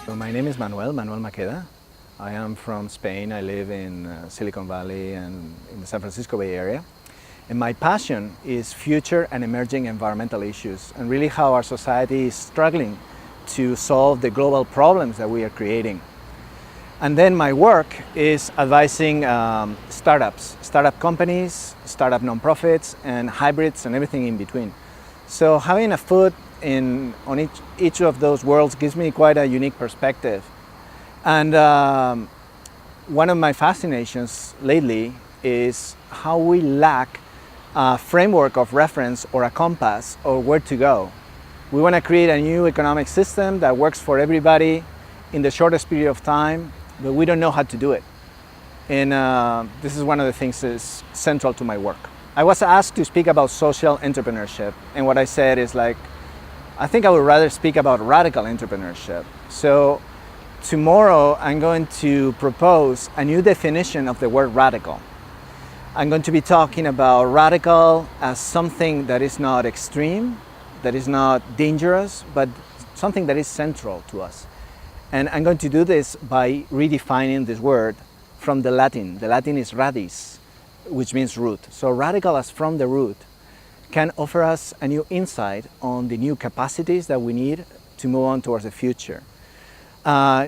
So my name is Manuel Maqueda. I am from Spain. I live in Silicon Valley and in the San Francisco Bay Area. And my passion is future and emerging environmental issues and really how our society is struggling to solve the global problems that we are creating. And then my work is advising startup companies, startup nonprofits, and hybrids and everything in between. So having a foot on each of those worlds gives me quite a unique perspective. And one of my fascinations lately is how we lack a framework of reference or a compass or where to go. We want to create a new economic system that works for everybody in the shortest period of time, but we don't know how to do it. And this is one of the things that's central to my work. I was asked to speak about social entrepreneurship, and what I said is I think I would rather speak about radical entrepreneurship. So tomorrow I'm going to propose a new definition of the word radical. I'm going to be talking about radical as something that is not extreme, that is not dangerous, but something that is central to us. And I'm going to do this by redefining this word from the Latin. The Latin is radis, which means root. So radical as from the root can offer us a new insight on the new capacities that we need to move on towards the future.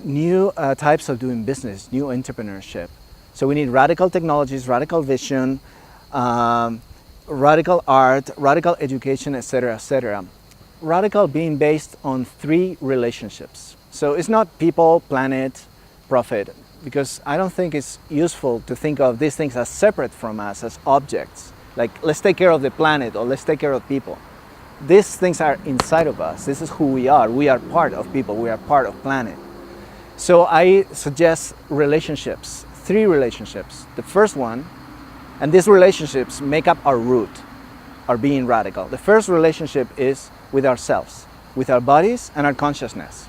New types of doing business, new entrepreneurship. So we need radical technologies, radical vision, radical art, radical education, etc., etc. Radical being based on 3 relationships. So it's not people, planet, profit, because I don't think it's useful to think of these things as separate from us, as objects. Like, let's take care of the planet or let's take care of people. These things are inside of us. This is who we are. We are part of people. We are part of planet. So I suggest relationships, 3 relationships. The first one, and these relationships make up our root, our being radical. The first relationship is with ourselves, with our bodies and our consciousness.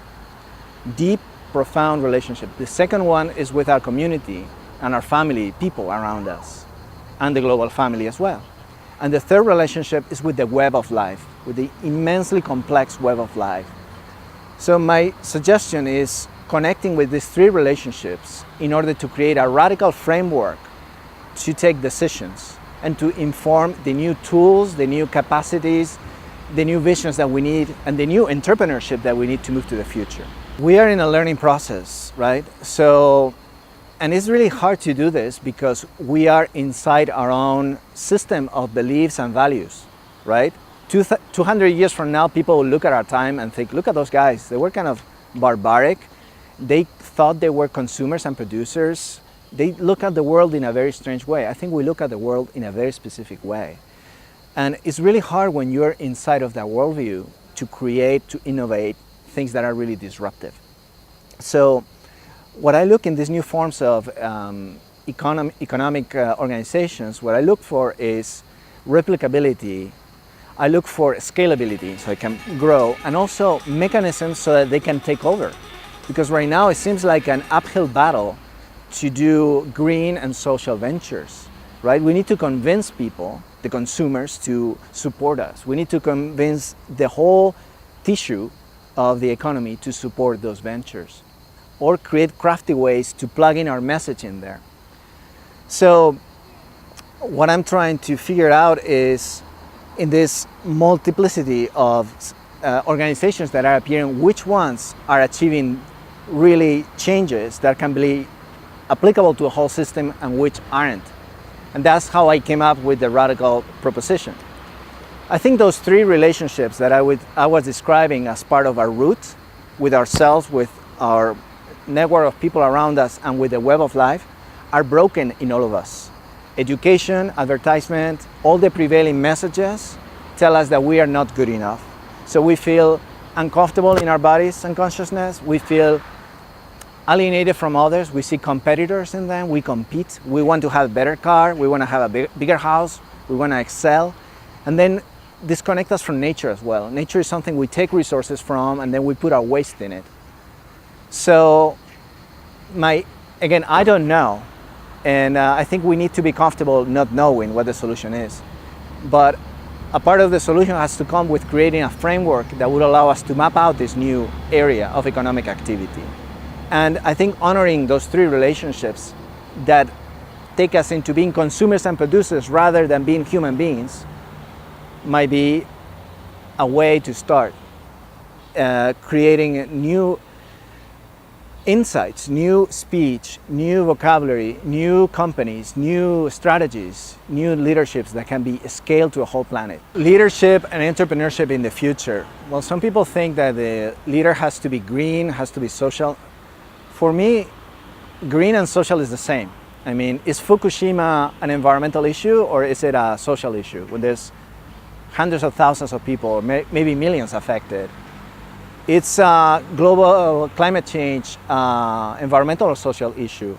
Deep, profound relationship. The second one is with our community and our family, people around us, and the global family as well. And the third relationship is with the web of life, with the immensely complex web of life. So my suggestion is connecting with these 3 relationships in order to create a radical framework to take decisions and to inform the new tools, the new capacities, the new visions that we need, and the new entrepreneurship that we need to move to the future. We are in a learning process, right? And it's really hard to do this because we are inside our own system of beliefs and values, right? 200 years from now, people will look at our time and think, look at those guys. They were kind of barbaric. They thought they were consumers and producers. They look at the world in a very strange way. I think we look at the world in a very specific way. And it's really hard when you're inside of that worldview to create, to innovate things that are really disruptive. So what I look in these new forms of economic organizations, what I look for is replicability. I look for scalability so it can grow, and also mechanisms so that they can take over. Because right now it seems like an uphill battle to do green and social ventures, right? We need to convince people, the consumers, to support us. We need to convince the whole tissue of the economy to support those ventures, or create crafty ways to plug in our message in there. So what I'm trying to figure out is, in this multiplicity of organizations that are appearing, which ones are achieving really changes that can be applicable to a whole system and which aren't. And that's how I came up with the radical proposition. I think those 3 relationships that I was describing as part of our root, with ourselves, with our network of people around us, and with the web of life, are broken in all of us. Education, advertisement, all the prevailing messages tell us that we are not good enough. So we feel uncomfortable in our bodies and consciousness. We feel alienated from others. We see competitors in them. We compete. We want to have a better car. We want to have a bigger house. We want to excel. And then disconnect us from nature as well. Nature is something we take resources from and then we put our waste in it. So again, I don't know. And I think we need to be comfortable not knowing what the solution is. But a part of the solution has to come with creating a framework that would allow us to map out this new area of economic activity. And I think honoring those three relationships that take us into being consumers and producers rather than being human beings might be a way to start creating new insights, new speech, new vocabulary, new companies, new strategies, new leaderships that can be scaled to a whole planet. Leadership and entrepreneurship in the future. Well, some people think that the leader has to be green, has to be social. For me, green and social is the same. I mean, is Fukushima an environmental issue or is it a social issue when there's hundreds of thousands of people, or maybe millions affected? It's a global climate change, environmental or social issue.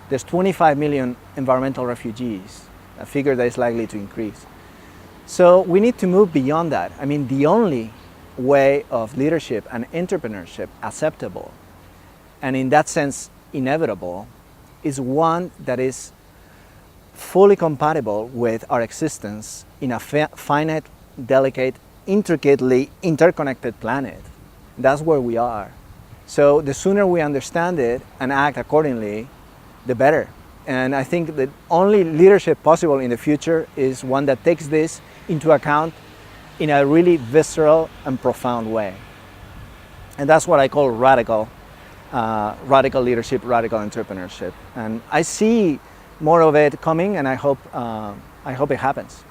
There's 25 million environmental refugees, a figure that is likely to increase. So we need to move beyond that. I mean, the only way of leadership and entrepreneurship acceptable, and in that sense inevitable, is one that is fully compatible with our existence in a finite, delicate, intricately interconnected planet. That's where we are. So the sooner we understand it and act accordingly, the better. And I think the only leadership possible in the future is one that takes this into account in a really visceral and profound way. And that's what I call radical leadership, radical entrepreneurship. And I see more of it coming, and I hope it happens.